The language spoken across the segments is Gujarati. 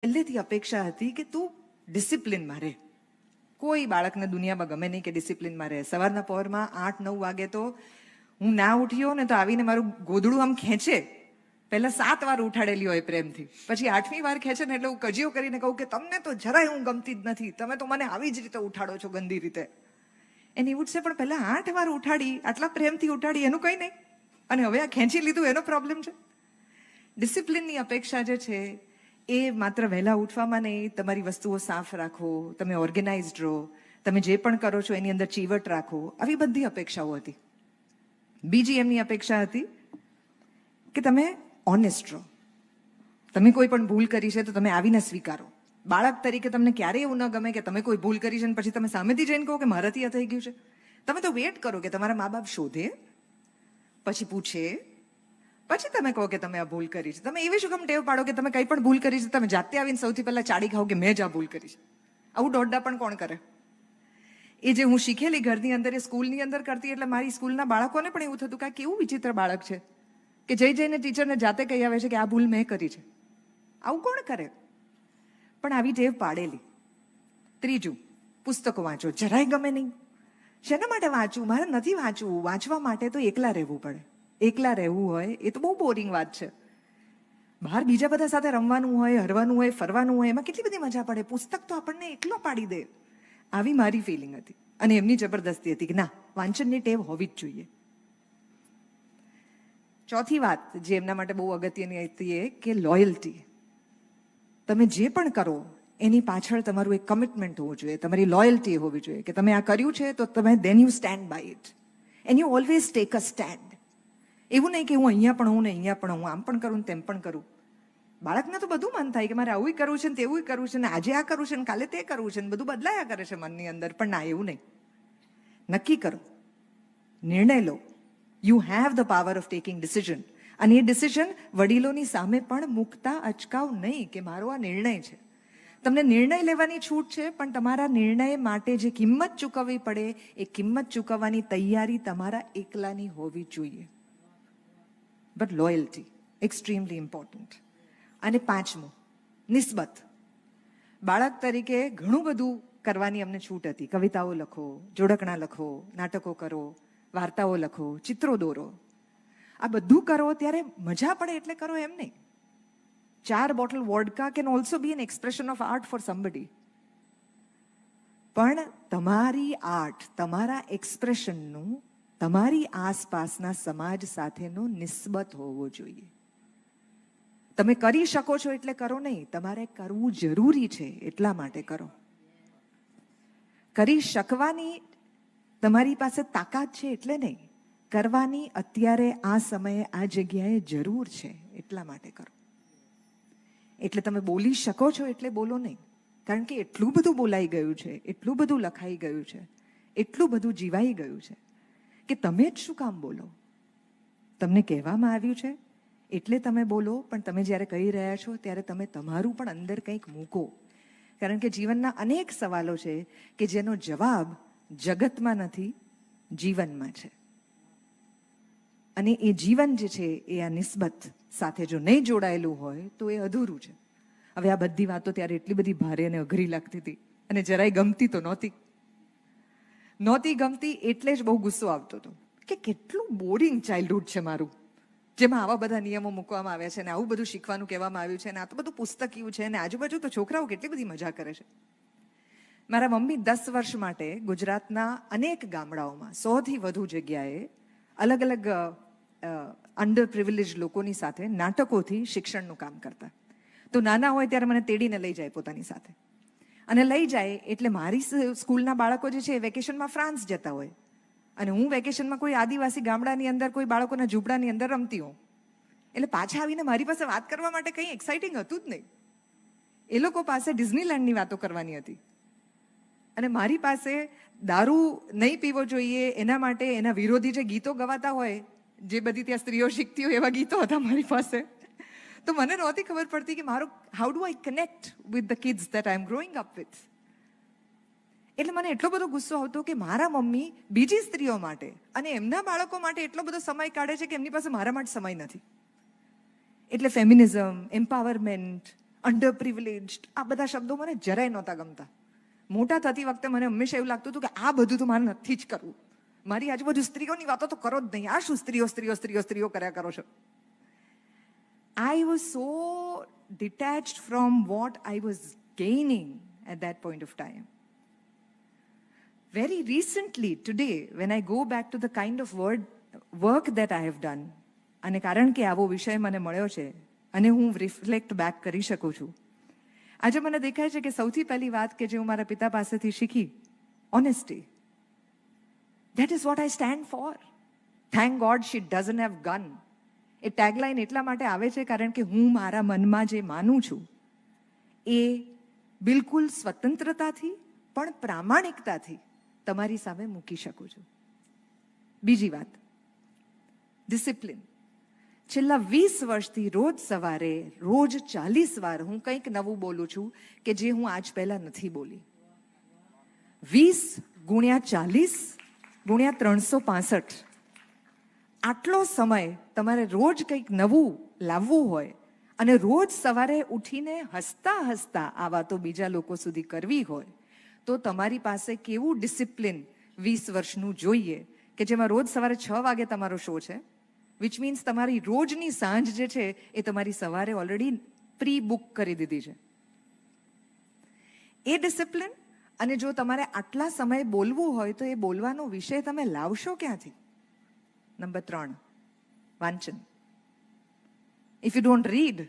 પહેલેથી અપેક્ષા હતી કે તું ડિસિપ્લિનમાં રહે. કોઈ બાળકને દુનિયામાં ગમે નહીં કે ડિસિપ્લિનમાં રહે. સવારના પહોરમાં 8-9 વાગે તો હું ના ઉઠ્યો ને તો આવીને મારું ગોદડું આમ ખેંચે. પહેલા 7 વાર ઉઠાડેલી હોય પ્રેમથી, પછી 8મી વાર ખેંચે ને એટલે હું કજિયો કરીને કહું કે તમને તો જરાય હું ગમતી જ નથી, તમે તો મને આવી જ રીતે ઉઠાડો છો ગંદી રીતે. એની ઉઠશે પણ પહેલા 8 વાર ઉઠાડી, આટલા પ્રેમથી ઉઠાડી, એનું કંઈ નહીં. અને હવે આ ખેંચી લીધું એનો પ્રોબ્લેમ છે. ડિસિપ્લિનની અપેક્ષા જે છે એ માત્ર વહેલા ઉઠવામાં નહીં, તમારી વસ્તુઓ સાફ રાખો, તમે ઓર્ગેનાઇઝડ રહો, તમે જે પણ કરો છો એની અંદર ચીવટ રાખો, આવી બધી અપેક્ષાઓ હતી. બીજી એમની અપેક્ષા હતી કે તમે ઓનેસ્ટ રહો. તમે કોઈ પણ ભૂલ કરી છે તો તમે આવીને સ્વીકારો. બાળક તરીકે તમને ક્યારેય એવું ન ગમે કે તમે કોઈ ભૂલ કરી છે અને પછી તમે સામેથી જઈને કહો કે મારાથી આ થઈ ગયું છે. તમે તો વેટ કરો કે તમારા મા બાપ શોધે, પછી પૂછે, પછી તમે કહો કે તમે આ ભૂલ કરી છે. તમે એવી શું કામ ટેવ પાડો કે તમે કંઈ પણ ભૂલ કરી છે તમે જાતે આવીને સૌથી પહેલા ચાડી ખાઓ કે મેં જ આ ભૂલ કરી છે? આવું દોડડા પણ કોણ કરે? એ જે હું શીખેલી ઘરની અંદર એ સ્કૂલની અંદર કરતી, એટલે મારી સ્કૂલના બાળકોને પણ એવું થતું કે આ કેવું વિચિત્ર બાળક છે કે જઈને ટીચરને જાતે કહી આવે છે કે આ ભૂલ મેં કરી છે. આવું કોણ કરે? પણ આવી ટેવ પાડેલી. ત્રીજું, પુસ્તકો વાંચો. જરાય ગમે નહીં. શેના માટે વાંચવું? મારે નથી વાંચવું. વાંચવા માટે તો એકલા રહેવું પડે. એકલા રહેવું હોય એ તો બહુ બોરિંગ વાત છે. બહાર બીજા બધા સાથે રમવાનું હોય, હરવાનું હોય, ફરવાનું હોય, એમાં કેટલી બધી મજા પડે. પુસ્તક તો આપણને એકલો પાડી દે. આવી મારી ફિલિંગ હતી. અને એમની જબરદસ્તી હતી કે ના, વાંચનની ટેવ હોવી જ જોઈએ. ચોથી વાત જે એમના માટે બહુ અગત્યની હતી એ કે લોયલ્ટી. તમે જે પણ કરો એની પાછળ તમારું એક કમિટમેન્ટ હોવું જોઈએ, તમારી લોયલ્ટી હોવી જોઈએ કે તમે આ કર્યું છે તો તમે then you stand by it and you always take a stand. એવું નહીં કે હું અહીંયા પણ હું ને અહીંયા પણ હું, આમ પણ કરું ને તેમ પણ કરું. બાળકને તો બધું મન થાય કે મારે આવું કરવું છે ને તેવું કરવું છે ને આજે આ કરવું છે ને કાલે તે કરવું છે ને બધું બદલાયા કરે છે મનની અંદર. પણ ના, એવું નહીં. નક્કી કરો, નિર્ણય લો. You have the power of taking decision. અને એ ડિસિઝન વડીલોની સામે પણ મૂકતા અચકાવ નહીં કે મારો આ નિર્ણય છે. તમને નિર્ણય લેવાની છૂટ છે, પણ તમારા નિર્ણય માટે જે કિંમત ચૂકવવી પડે એ કિંમત ચૂકવવાની તૈયારી તમારા એકલાની હોવી જોઈએ. But loyalty extremely important. અને પાંચમું, નિસ્બત. બાળક તરીકે ઘણું બધું કરવાની અમને છૂટ હતી. કવિતાઓ લખો, જોડકણા લખો, નાટકો કરો, વાર્તાઓ લખો, ચિત્રો દોરો. આ બધું કરો ત્યારે મજા પડે એટલે કરો એમ નહીં. 4 bottle vodka can also be an expression of art for somebody. પણ તમારી આર્ટ, તમારા એક્સપ્રેશનનું તમારી આસપાસના સમાજ સાથેનો નિસ્બત હોવો જોઈએ. તમે કરી શકો છો એટલે કરો નહીં, તમારે કરવું જરૂરી છે એટલા માટે કરો. કરી શકવાની તમારી પાસે તાકાત છે એટલે નહીં, કરવાની અત્યારે આ સમયે આ જગ્યાએ જરૂર છે એટલા માટે કરો. એટલે તમે બોલી શકો છો એટલે બોલો નહીં, કારણ કે એટલું બધું બોલાઈ ગયું છે, એટલું બધું લખાઈ ગયું છે, એટલું બધું જીવાઈ ગયું છે કે તમે જ શું કામ બોલો? તમને કહેવામાં આવ્યું છે એટલે તમે બોલો. પણ તમે જ્યારે કહી રહ્યા છો ત્યારે તમે તમારું પણ અંદર કંઈક મૂકો. કારણ કે જીવનના અનેક સવાલો છે કે જેનો જવાબ જગતમાં નથી, જીવનમાં છે. અને એ જીવન જે છે એ આ નિસ્બત સાથે જો નહીં જોડાયેલું હોય તો એ અધૂરું છે. હવે આ બધી વાતો ત્યારે એટલી બધી ભારે અને અઘરી લાગતી હતી અને જરાય ગમતી તો નહોતી ગમતી. એટલે જ બહુ ગુસ્સો આવતો હતો કે કેટલું બોરિંગ ચાઇલ્ડહુડ છે મારું, જેમાં આવા બધા નિયમો મૂકવામાં આવ્યા છે ને આવું બધું શીખવાનું કહેવામાં આવ્યું છે ને આ તો બધું પુસ્તકીયું છે ને આજુબાજુ તો છોકરાઓ કેટલી બધી મજા કરે છે. મારા મમ્મી 10 વર્ષ માટે ગુજરાતના અનેક ગામડાઓમાં 100થી વધુ જગ્યાએ અલગ અલગ અંડર પ્રિવિલેજ લોકોની સાથે નાટકોથી શિક્ષણનું કામ કરતા. તો નાના હોય ત્યારે મને તેડીને લઈ જાય પોતાની સાથે. અને લઈ જાય એટલે મારી સ્કૂલના બાળકો જે છે એ વેકેશનમાં ફ્રાન્સ જતા હોય અને હું વેકેશનમાં કોઈ આદિવાસી ગામડાની અંદર કોઈ બાળકોના ઝૂંપડાની અંદર રમતી હોઉં. એટલે પાછા આવીને મારી પાસે વાત કરવા માટે કંઈ એક્સાઇટિંગ હતું જ નહીં. એ લોકો પાસે ડિઝનીલેન્ડની વાતો કરવાની હતી અને મારી પાસે દારૂ નહીં પીવો જોઈએ એના માટે એના વિરોધી જે ગીતો ગવાતા હોય, જે બધી ત્યાં સ્ત્રીઓ શીખતી હોય એવા ગીતો હતા મારી પાસે. તો મને નહોતી ખબર પડતી કે મારો how do I connect with the kids that I am growing up with. એટલે મને એટલો બધો ગુસ્સો આવતો કે મારા મમ્મી બીજી સ્ત્રીઓ માટે અને એમના બાળકો માટે એટલો બધો સમય કાઢે છે કે એમની પાસે મારા માટે સમય નથી. એટલે ફેમિનિઝમ, એમ્પાવરમેન્ટ, અંડર પ્રિવિલેજ્ડ, આ બધા શબ્દો મને જરાય નહોતા ગમતા. મોટા થતી વખતે મને હંમેશા એવું લાગતું હતું કે આ બધું તો મારે નથી જ કરવું. મારી આજુબાજુ સ્ત્રીઓની વાતો તો કરો જ નહીં. આ શું સ્ત્રીઓ સ્ત્રીઓ સ્ત્રીઓ સ્ત્રીઓ કર્યા કરો છો? I was so detached from what I was gaining at that point of time. Very recently, today, when I go back to the kind of work that I have done, અને કારણ કે આવો વિષય મને મળ્યો છે અને હું રિફ્લેક્ટ બેક કરી શકું છું, આજે મને દેખાય છે કે સૌથી પહેલી વાત કે જે હું મારા પિતા પાસેથી શીખી, honesty. That is what I stand for. Thank God she doesn't have gun. A tagline એટલા માટે આવે છે કારણ કે હું મારા મનમાં જે માનું છું એ બિલકુલ સ્વતંત્રતાથી પણ પ્રામાણિકતાથી તમારી સામે મૂકી શકું છું. બીજી વાત, ડિસિપ્લિન. છેલ્લા 20 વર્ષથી રોજ સવારે રોજ 40 વાર હું કંઈક નવું બોલું છું કે જે હું આજ પહેલા નથી બોલી. 20 ગુણ્યા 40 ગુણ્યા 365, આટલો સમય તમારે રોજ કંઈક નવું લાવવું હોય અને રોજ સવારે ઉઠીને હસતા હસતા આ વાતો બીજા લોકો સુધી કરવી હોય તો તમારી પાસે કેવું ડિસિપ્લિન 20 વર્ષનું જોઈએ કે જેમાં રોજ સવારે 6 વાગે તમારો શો છે, વિચ મીન્સ તમારી રોજની સાંજ જે છે એ તમારી સવારે ઓલરેડી પ્રી બુક કરી દીધી છે. એ ડિસિપ્લિન, અને જો તમારે આટલા સમય બોલવું હોય તો એ બોલવાનો વિષય તમે લાવશો ક્યાંથી? નંબર 3, વાંચન. If you don't read,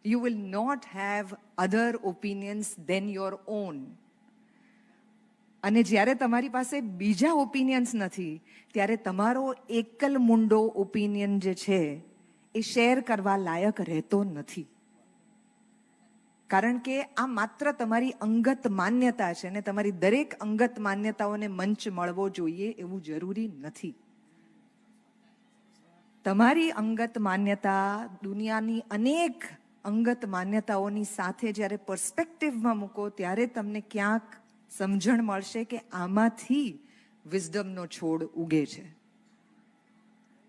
you will not have other opinions than your own. અને જ્યારે તમારી પાસે બીજા ઓપિનિયન્સ નથી ત્યારે તમારો એકલ મુંડો ઓપિનિયન જે છે એ શેર કરવા લાયક રહેતો નથી. કારણ કે આ માત્ર તમારી અંગત માન્યતા છે અને તમારી દરેક અંગત માન્યતાઓને મંચ મળવો જોઈએ એવું જરૂરી નથી. તમારી અંગત માન્યતા દુનિયાની અનેક અંગત માન્યતાઓની સાથે જ્યારે પર્સ્પેક્ટિવમાં મૂકો ત્યારે તમને ક્યાંક સમજણ મળશે કે આમાંથી વિઝડમનો છોડ ઉગે છે.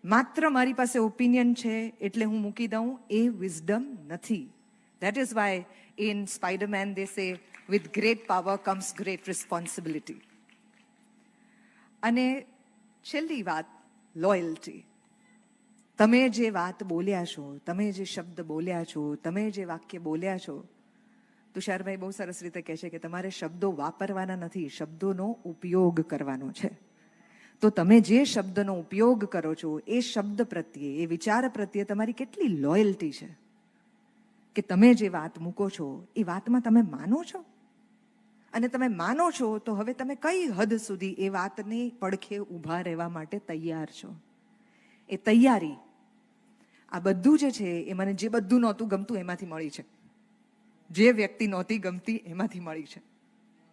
માત્ર મારી પાસે ઓપિનિયન છે એટલે હું મૂકી દઉં, એ વિઝડમ નથી. That is why in Spider-Man they say, with great power comes great responsibility. અને છેલ્લી વાત, લોયલ્ટી. તમે જે વાત બોલ્યા છો, તમે જે શબ્દ બોલ્યા છો, તમે જે વાક્ય બોલ્યા છો, તુષારભાઈ બહુ સરસ રીતે કહે છે કે તમારે શબ્દો વાપરવાના નથી, શબ્દોનો ઉપયોગ કરવાનો છે. તો તમે જે શબ્દનો ઉપયોગ કરો છો એ શબ્દ પ્રત્યે, એ વિચાર પ્રત્યે તમારી કેટલી લોયલ્ટી છે કે તમે જે વાત મૂકો છો એ વાતમાં તમે માનો છો? અને તમે માનો છો તો હવે તમે કઈ હદ સુધી એ વાતની પડખે ઊભા રહેવા માટે તૈયાર છો? એ તૈયારી, આ બધું જે છે એ મને જે બધું નહોતું ગમતું એમાંથી મળી છે, જે વ્યક્તિ નહોતી ગમતી એમાંથી મળી છે.